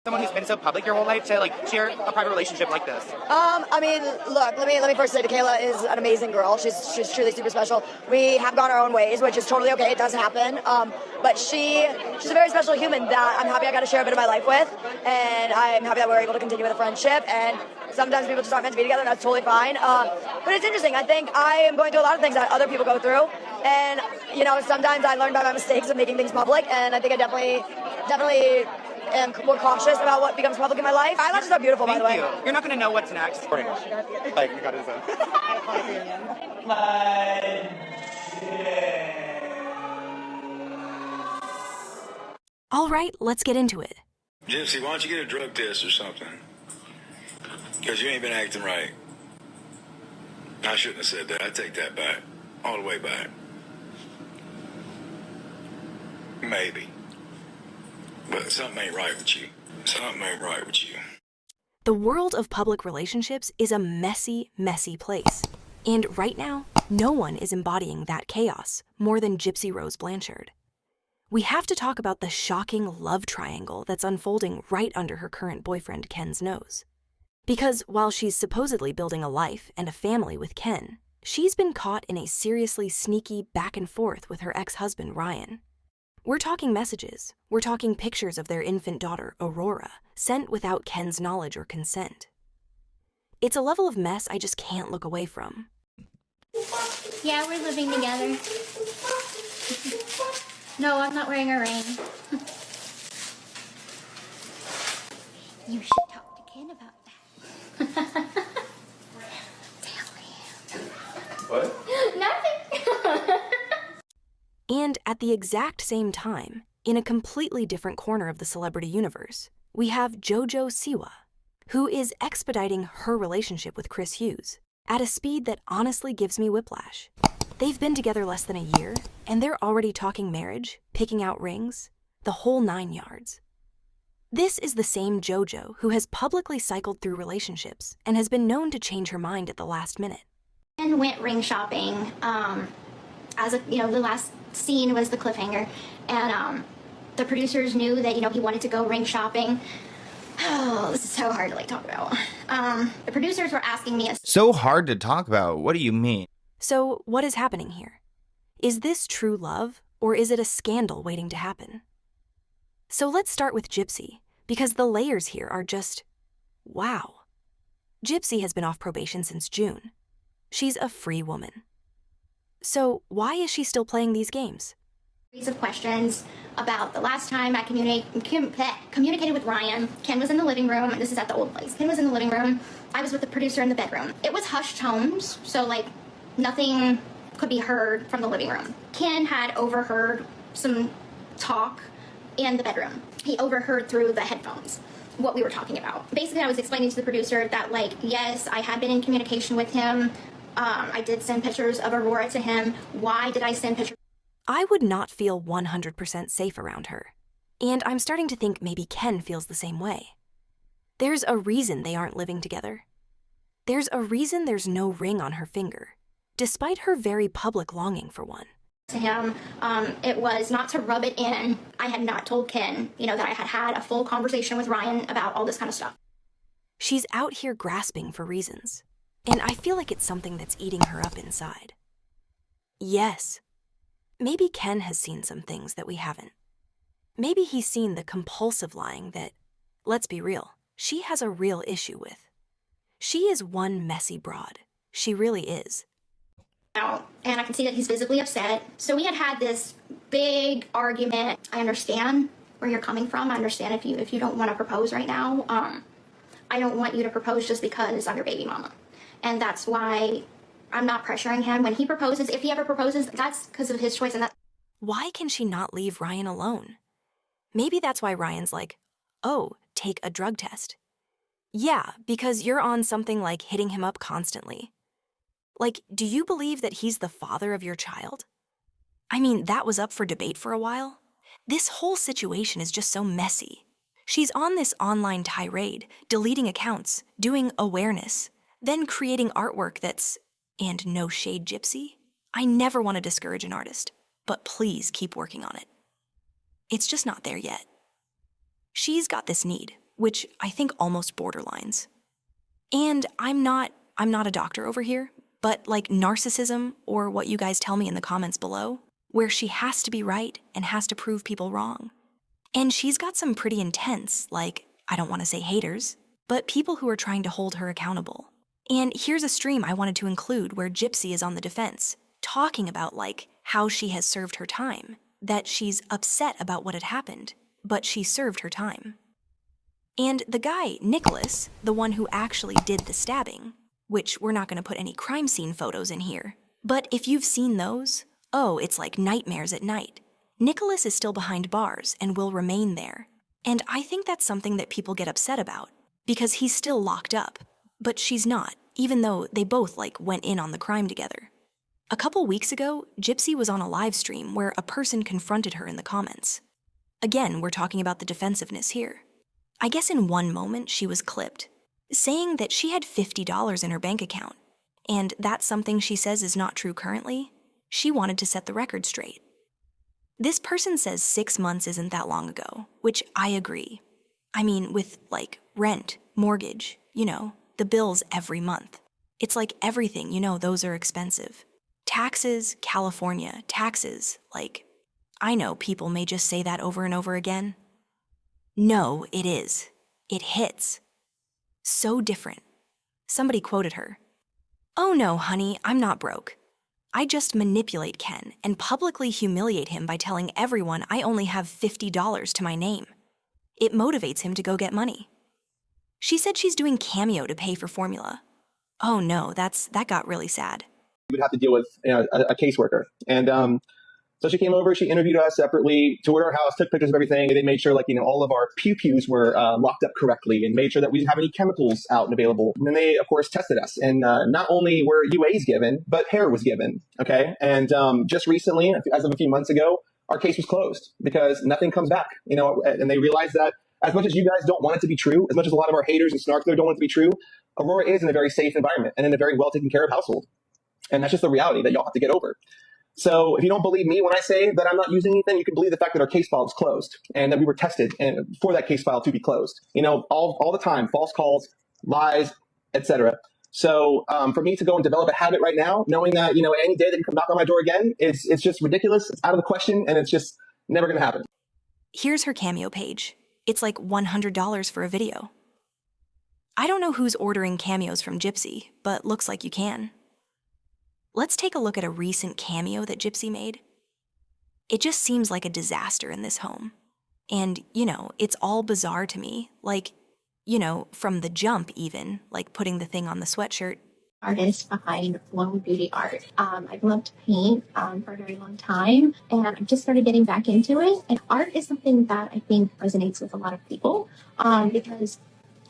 Someone who's been so public your whole life to like share a private relationship like this? I mean, look, let me first say, Kayla is an amazing girl. She's truly super special. We have gone our own ways, which is totally okay. It does happen. But she's a very special human that I'm happy I got to share a bit of my life with, and I'm happy that we're able to continue with a friendship. And sometimes people just aren't meant to be together, and that's totally fine. But it's interesting. I think I am going through a lot of things that other people go through, and sometimes I learn by my mistakes of making things public, and I think I definitely am more cautious about what becomes public in my life. Eyelashes are beautiful, by the way. You're not going to know what's next. Like, you got his own. All right, let's get into it. Gypsy, why don't you get a drug test or something? Because you ain't been acting right. I shouldn't have said that. I take that back. All the way back. Maybe. But something ain't right with you. Something ain't right with you. The world of public relationships is a messy, messy place. And right now, no one is embodying that chaos more than Gypsy Rose Blanchard. We have to talk about the shocking love triangle that's unfolding right under her current boyfriend Ken's nose. Because while she's supposedly building a life and a family with Ken, she's been caught in a seriously sneaky back and forth with her ex-husband Ryan. We're talking messages. We're talking pictures of their infant daughter, Aurora, sent without Ken's knowledge or consent. It's a level of mess I just can't look away from. Yeah, we're living together. No, I'm not wearing a ring. You should talk to Ken about that. Tell him. What? Nothing. And at the exact same time, in a completely different corner of the celebrity universe, we have JoJo Siwa, who is expediting her relationship with Chris Hughes at a speed that honestly gives me whiplash. They've been together less than a year, and they're already talking marriage, picking out rings, the whole 9 yards. This is the same JoJo who has publicly cycled through relationships and has been known to change her mind at the last minute. And went ring shopping. The last scene was the cliffhanger, and the producers knew that he wanted to go ring shopping. Oh, this is so hard to talk about. The producers were asking me. So hard to talk about. What do you mean? So what is happening here? Is this true love, or is it a scandal waiting to happen? So let's start with Gypsy, because the layers here are just, wow. Gypsy has been off probation since June. She's a free woman. So why is she still playing these games? Series of questions about the last time I communicated with Ryan. Ken was in the living room. This is at the old place. Ken was in the living room. I was with the producer in the bedroom. It was hushed tones, so nothing could be heard from the living room. Ken had overheard some talk in the bedroom. He overheard through the headphones what we were talking about. Basically, I was explaining to the producer that, yes, I had been in communication with him. I did send pictures of Aurora to him. Why did I send pictures? I would not feel 100% safe around her. And I'm starting to think maybe Ken feels the same way. There's a reason they aren't living together. There's a reason there's no ring on her finger, despite her very public longing for one. To him, it was not to rub it in. I had not told Ken, that I had had a full conversation with Ryan about all this kind of stuff. She's out here grasping for reasons. And I feel like it's something that's eating her up inside. Yes, maybe Ken has seen some things that we haven't. Maybe he's seen the compulsive lying that, let's be real, she has a real issue with. She is one messy broad. She really is. And I can see that he's visibly upset. So we had this big argument. I understand where you're coming from. I understand if you don't want to propose right now. I don't want you to propose just because I'm your baby mama. And that's why I'm not pressuring him. When he proposes, if he ever proposes, that's because of his choice. And that's why can she not leave Ryan alone? Maybe that's why Ryan's like, oh, take a drug test. Yeah, because you're on something like hitting him up constantly. Do you believe that he's the father of your child? I mean, that was up for debate for a while. This whole situation is just so messy. She's on this online tirade, deleting accounts, doing awareness, then creating artwork that's, and no shade, Gypsy, I never want to discourage an artist, but please keep working on it. It's just not there yet. She's got this need, which I think almost borderlines. And I'm not a doctor over here, but like narcissism, or what you guys tell me in the comments below, where she has to be right and has to prove people wrong. And she's got some pretty intense, like, I don't want to say haters, but people who are trying to hold her accountable. And here's a stream I wanted to include where Gypsy is on the defense, talking about like how she has served her time, that she's upset about what had happened, but she served her time. And the guy, Nicholas, the one who actually did the stabbing, which we're not going to put any crime scene photos in here, but if you've seen those, oh, it's like nightmares at night. Nicholas is still behind bars and will remain there. And I think that's something that people get upset about, because he's still locked up. But she's not, even though they both like went in on the crime together. A couple weeks ago, Gypsy was on a live stream where a person confronted her in the comments. Again, we're talking about the defensiveness here. I guess in one moment she was clipped, saying that she had $50 in her bank account, and that's something she says is not true currently. She wanted to set the record straight. This person says 6 months isn't that long ago, which I agree. I mean, with like rent, mortgage, the bills every month. It's like everything, those are expensive. Taxes, California, taxes, like, I know people may just say that over and over again. No, it is. It hits. So different. Somebody quoted her. "Oh no, honey, I'm not broke. I just manipulate Ken and publicly humiliate him by telling everyone I only have $50 to my name. It motivates him to go get money." She said she's doing Cameo to pay for formula. Oh no, that got really sad. We would have to deal with a caseworker. And so she came over, she interviewed us separately, toured our house, took pictures of everything, and they made sure all of our pew-pews were locked up correctly and made sure that we didn't have any chemicals out and available. And then they, of course, tested us. And not only were UAs given, but hair was given. Okay. And just recently, as of a few months ago, our case was closed because nothing comes back. And they realized that as much as you guys don't want it to be true, as much as a lot of our haters and snarks there don't want it to be true, Aurora is in a very safe environment and in a very well taken care of household. And that's just the reality that y'all have to get over. So if you don't believe me when I say that I'm not using anything, you can believe the fact that our case file is closed and that we were tested and for that case file to be closed. All the time, false calls, lies, etc. So for me to go and develop a habit right now, knowing that, any day they can come knock on my door again, it's just ridiculous. It's out of the question, and it's just never going to happen. Here's her Cameo page. It's like $100 for a video. I don't know who's ordering cameos from Gypsy, but looks like you can. Let's take a look at a recent cameo that Gypsy made. It just seems like a disaster in this home. And, it's all bizarre to me. Like, from the jump even, like putting the thing on the sweatshirt. Artist behind Flow Beauty Art. I've loved to paint for a very long time, and I've just started getting back into it. And art is something that I think resonates with a lot of people because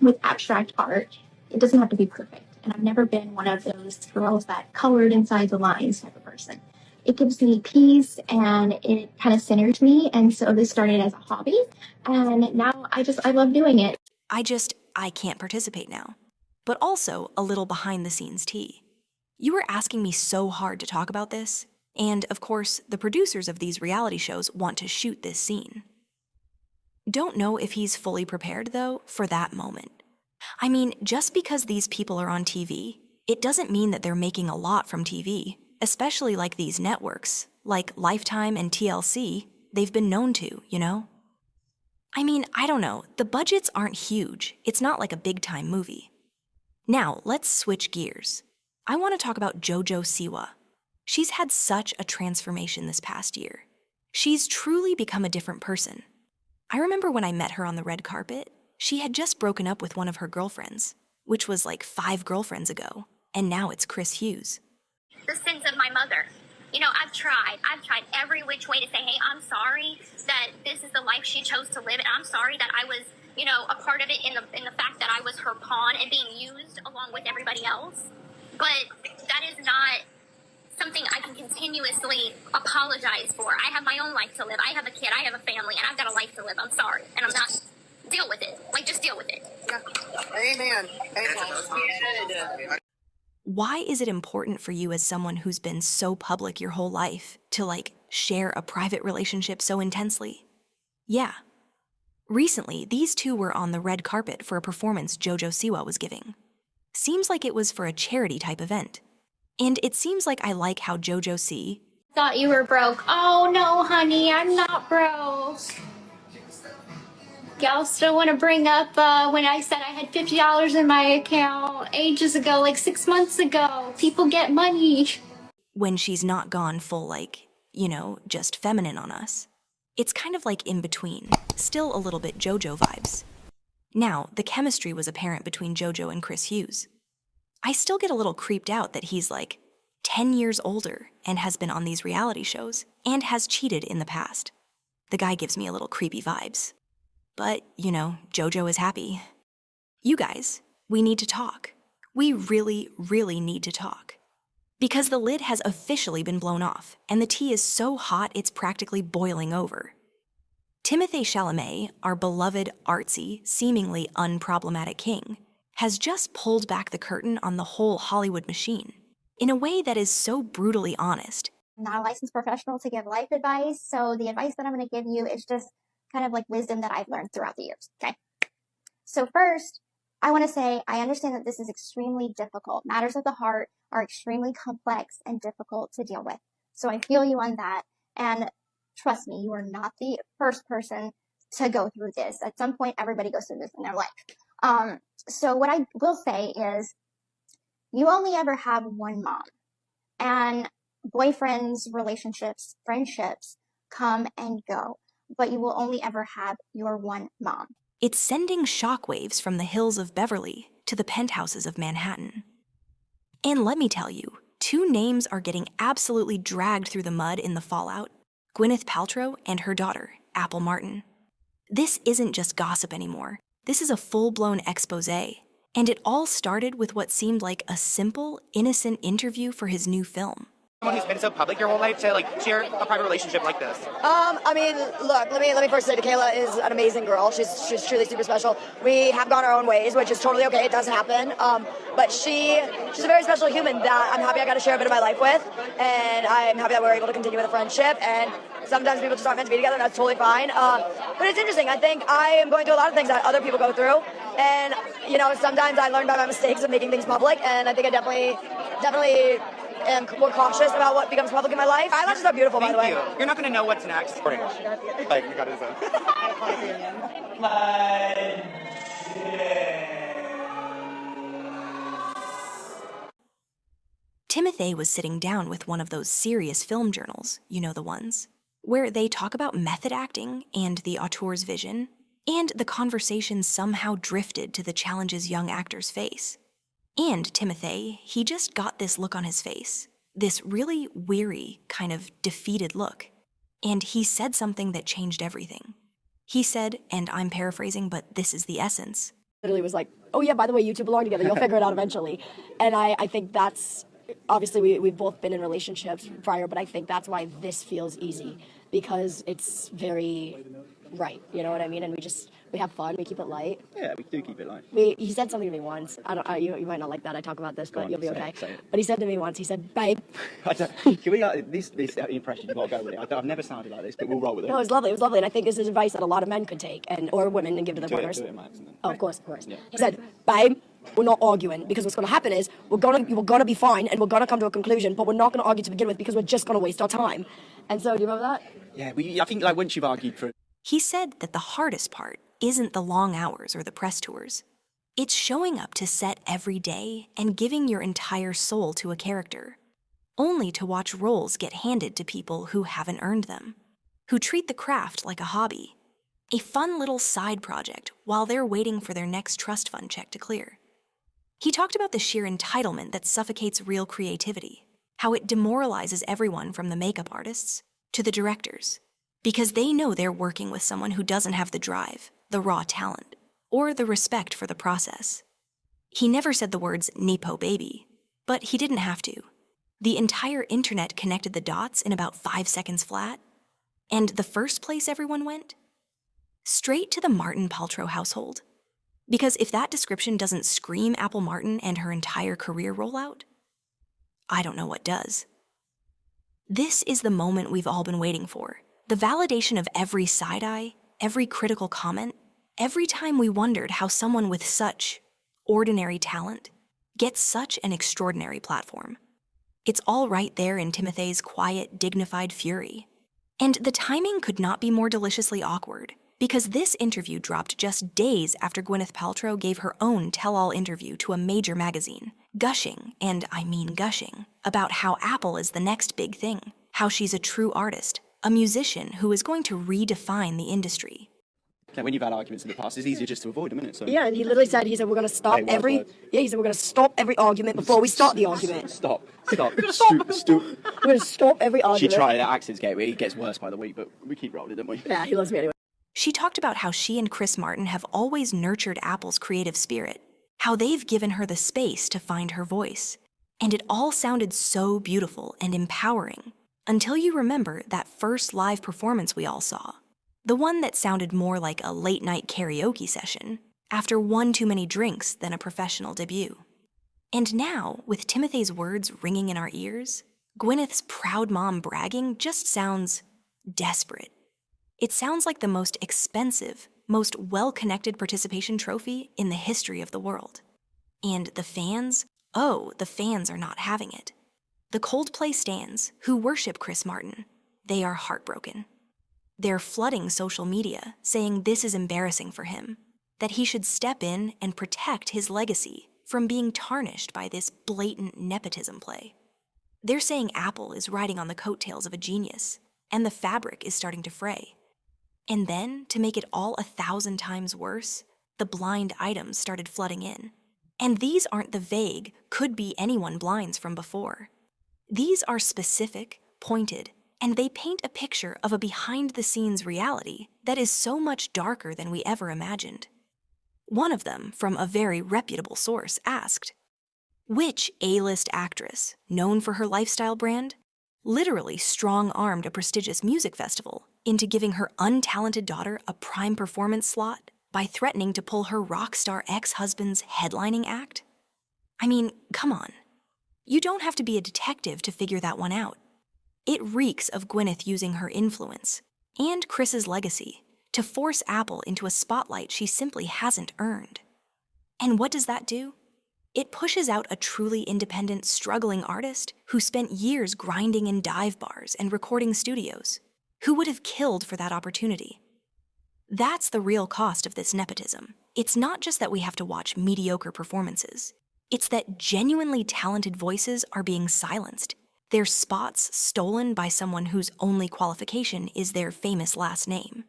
with abstract art, it doesn't have to be perfect. And I've never been one of those girls that colored inside the lines type of person. It gives me peace and it kind of centers me. And so this started as a hobby, and now I love doing it. I can't participate now. But also a little behind the scenes tea. You were asking me so hard to talk about this, and of course, the producers of these reality shows want to shoot this scene. Don't know if he's fully prepared, though, for that moment. I mean, just because these people are on TV, it doesn't mean that they're making a lot from TV, especially like these networks, like Lifetime and TLC, they've been known to, I mean, I don't know, the budgets aren't huge, it's not like a big-time movie. Now, let's switch gears. I want to talk about JoJo Siwa. She's had such a transformation this past year. She's truly become a different person. I remember when I met her on the red carpet, she had just broken up with one of her girlfriends, which was like 5 girlfriends ago, and now it's Chris Hughes. The sins of my mother. I've tried every which way to say, hey, I'm sorry that this is the life she chose to live, and I'm sorry that I was a part of it in the fact that I was her pawn and being used along with everybody else. But that is not something I can continuously apologize for. I have my own life to live. I have a kid. I have a family, and I've got a life to live. I'm sorry. And I'm not... Deal with it. Just deal with it. Amen. Amen. Why is it important for you as someone who's been so public your whole life to share a private relationship so intensely? Yeah. Recently, these two were on the red carpet for a performance JoJo Siwa was giving. Seems like it was for a charity type event. And it seems like I like how JoJo C Thought you were broke. Oh no, honey, I'm not broke. Y'all still want to bring up when I said I had $50 in my account ages ago, like 6 months ago. People get money. when she's not gone full, like, just feminine on us. It's kind of like in between, still a little bit JoJo vibes. Now, the chemistry was apparent between JoJo and Chris Hughes. I still get a little creeped out that he's like 10 years older and has been on these reality shows and has cheated in the past. The guy gives me a little creepy vibes. But, JoJo is happy. You guys, we need to talk. We really, really need to talk. Because the lid has officially been blown off, and the tea is so hot it's practically boiling over. Timothée Chalamet, our beloved, artsy, seemingly unproblematic king, has just pulled back the curtain on the whole Hollywood machine in a way that is so brutally honest. I'm not a licensed professional to give life advice, so the advice that I'm going to give you is just kind of like wisdom that I've learned throughout the years, okay? So first, I want to say I understand that this is extremely difficult. Matters of the heart are extremely complex and difficult to deal with. So I feel you on that. And trust me, you are not the first person to go through this. At some point, everybody goes through this in their life. So what I will say is you only ever have one mom. And boyfriends, relationships, friendships come and go. But you will only ever have your one mom. It's sending shockwaves from the hills of Beverly to the penthouses of Manhattan. And let me tell you, two names are getting absolutely dragged through the mud in the fallout: Gwyneth Paltrow and her daughter, Apple Martin. This isn't just gossip anymore. This is a full-blown expose. And it all started with what seemed like a simple, innocent interview for his new film. Someone who's been so public your whole life to share a private relationship like this. Look, let me first say Kayla is an amazing girl. She's truly super special. We have gone our own ways, which is totally okay. It does happen. But she's a very special human that I'm happy I got to share a bit of my life with, and I'm happy that we're able to continue with a friendship. And sometimes people just aren't meant to be together, and that's totally fine. But it's interesting. I think I am going through a lot of things that other people go through, and sometimes I learn by my mistakes of making things public, and I think I definitely am more cautious about what becomes public in my life. Eyelashes are beautiful, by the way. Thank you. You're not going to know what's next. Like, you got Timothée was sitting down with one of those serious film journals, the ones, where they talk about method acting and the auteur's vision, and the conversation somehow drifted to the challenges young actors face. And Timothée, he just got this look on his face, this really weary, kind of defeated look. And he said something that changed everything. He said, and I'm paraphrasing, but this is the essence. Literally was like, oh yeah, by the way, you two belong together. You'll figure it out eventually. And I think that's, obviously we've both been in relationships prior, but I think that's why this feels easy, because it's very right, you know what I mean? And we have fun, we keep it light. Yeah, we do keep it light. He said something to me once. You might not like that I talk about this, but you'll be okay. Say it. But he said to me once, he said, babe. Can we, this impression, you've got to go with it. I've never sounded like this, but we'll roll with it. No, it was lovely, and I think this is advice that a lot of men could take, or women, and give to their partners. Do it, Max, and then. Oh, of course. Yeah. He said, babe, we're not arguing, because what's going to happen is we're gonna be fine, and we're going to come to a conclusion, but we're not going to argue to begin with, because we're just going to waste our time. And so, do you remember that? Yeah, I think once you've argued for... He said that the hardest part isn't the long hours or the press tours. It's showing up to set every day and giving your entire soul to a character, only to watch roles get handed to people who haven't earned them, who treat the craft like a hobby, a fun little side project while they're waiting for their next trust fund check to clear. He talked about the sheer entitlement that suffocates real creativity, how it demoralizes everyone from the makeup artists to the directors, because they know they're working with someone who doesn't have the drive, the raw talent, or the respect for the process. He never said the words Nepo baby, but he didn't have to. The entire internet connected the dots in about 5 seconds flat. And the first place everyone went? Straight to the Martin Paltrow household. Because if that description doesn't scream Apple Martin and her entire career rollout, I don't know what does. This is the moment we've all been waiting for. The validation of every side eye, every critical comment, every time we wondered how someone with such ordinary talent gets such an extraordinary platform. It's all right there in Timothy's quiet, dignified fury. And the timing could not be more deliciously awkward, because this interview dropped just days after Gwyneth Paltrow gave her own tell-all interview to a major magazine, gushing, and I mean gushing, about how Apple is the next big thing, how she's a true artist, a musician who is going to redefine the industry. When you've had arguments in the past, it's easier just to avoid them, isn't it? So Yeah, and he literally said, we're going to stop every argument before we start the argument. Stop. We're going to stop every argument. She tried at Accents Gateway. It gets worse by the week, but we keep rolling, don't we? Yeah, he loves me anyway. She talked about how she and Chris Martin have always nurtured Apple's creative spirit, how they've given her the space to find her voice. And it all sounded so beautiful and empowering, until you remember that first live performance we all saw. The one that sounded more like a late-night karaoke session, after one too many drinks than a professional debut. And now, with Timothy's words ringing in our ears, Gwyneth's proud mom bragging just sounds desperate. It sounds like the most expensive, most well-connected participation trophy in the history of the world. And the fans? Oh, the fans are not having it. The Coldplay stans, who worship Chris Martin, they are heartbroken. They're flooding social media, saying this is embarrassing for him, that he should step in and protect his legacy from being tarnished by this blatant nepotism play. They're saying Apple is riding on the coattails of a genius, and the fabric is starting to fray. And then, to make it all 1,000 times worse, the blind items started flooding in. And these aren't the vague, could-be-anyone blinds from before. These are specific, pointed, and they paint a picture of a behind-the-scenes reality that is so much darker than we ever imagined. One of them, from a very reputable source, asked, which A-list actress, known for her lifestyle brand, literally strong-armed a prestigious music festival into giving her untalented daughter a prime performance slot by threatening to pull her rock star ex-husband's headlining act? I mean, come on. You don't have to be a detective to figure that one out. It reeks of Gwyneth using her influence, and Chris's legacy, to force Apple into a spotlight she simply hasn't earned. And what does that do? It pushes out a truly independent, struggling artist who spent years grinding in dive bars and recording studios, who would have killed for that opportunity. That's the real cost of this nepotism. It's not just that we have to watch mediocre performances. It's that genuinely talented voices are being silenced, their spots stolen by someone whose only qualification is their famous last name.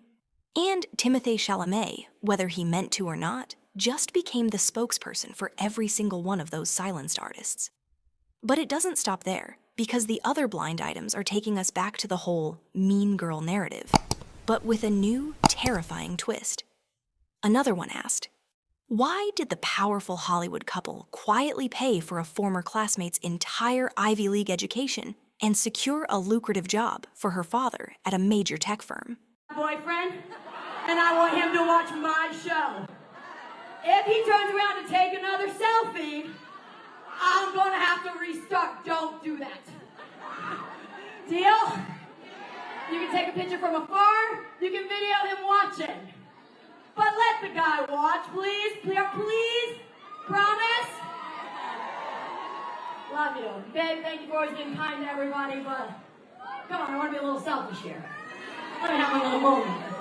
And Timothée Chalamet, whether he meant to or not, just became the spokesperson for every single one of those silenced artists. But it doesn't stop there, because the other blind items are taking us back to the whole mean girl narrative, but with a new, terrifying twist. Another one asked, why did the powerful Hollywood couple quietly pay for a former classmate's entire Ivy League education and secure a lucrative job for her father at a major tech firm? Boyfriend, and I want him to watch my show. If he turns around to take another selfie, I'm going to have to restart. Don't do that. Deal? You can take a picture from afar. You can video him watching. But let the guy watch, please. Please. Promise? Love you. Babe, thank you for always being kind to everybody, but come on, I want to be a little selfish here. Let me have my little moment.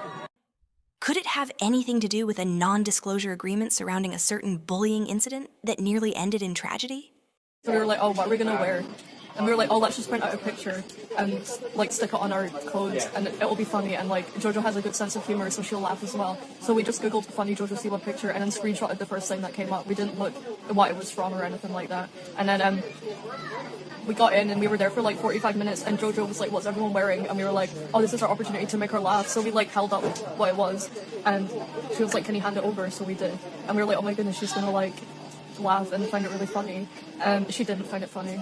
Could it have anything to do with a non-disclosure agreement surrounding a certain bullying incident that nearly ended in tragedy? So we were like, oh, what are we going to wear? And we were like, oh, let's just print out a picture and like stick it on our clothes and it'll be funny. And like JoJo has a good sense of humor, so she'll laugh as well. So we just googled funny JoJo Siwa picture and then screenshotted the first thing that came up. We didn't look at what it was from or anything like that. And then we got in and we were there for like 45 minutes and JoJo was like, what's everyone wearing? And we were like, oh, this is our opportunity to make her laugh. So we like held up what it was and she was like, can you hand it over? So we did. And we were like, oh my goodness, she's gonna like laugh and find it really funny. And she didn't find it funny.